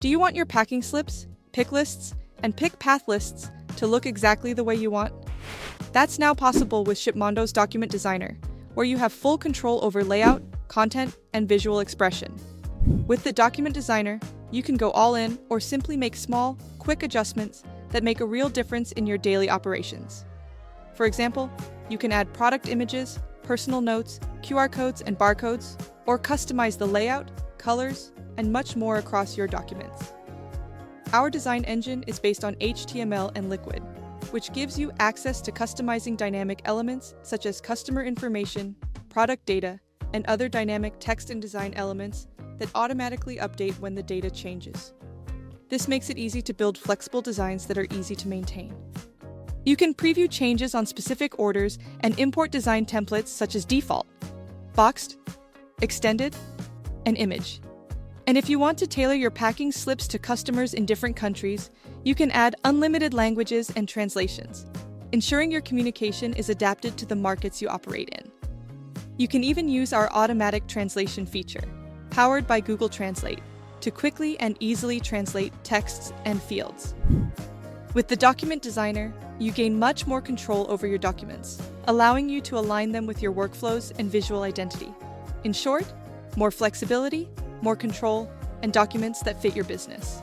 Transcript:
Do you want your packing slips, pick lists, and pick path lists to look exactly the way you want? That's now possible with Shipmondo's Document Designer, where you have full control over layout, content, and visual expression. With the Document Designer, you can go all in or simply make small, quick adjustments that make a real difference in your daily operations. For example, you can add product images, personal notes, QR codes, and barcodes, or customize the layout, colors, and much more across your documents. Our design engine is based on HTML and Liquid, which gives you access to customizing dynamic elements such as customer information, product data, and other dynamic text and design elements that automatically update when the data changes. This makes it easy to build flexible designs that are easy to maintain. You can preview changes on specific orders and import design templates such as default, boxed, extended, and image. And if you want to tailor your packing slips to customers in different countries, you can add unlimited languages and translations, ensuring your communication is adapted to the markets you operate in. You can even use our automatic translation feature, powered by Google Translate, to quickly and easily translate texts and fields. With the Document Designer, you gain much more control over your documents, allowing you to align them with your workflows and visual identity. In short, more flexibility, more control, and documents that fit your business.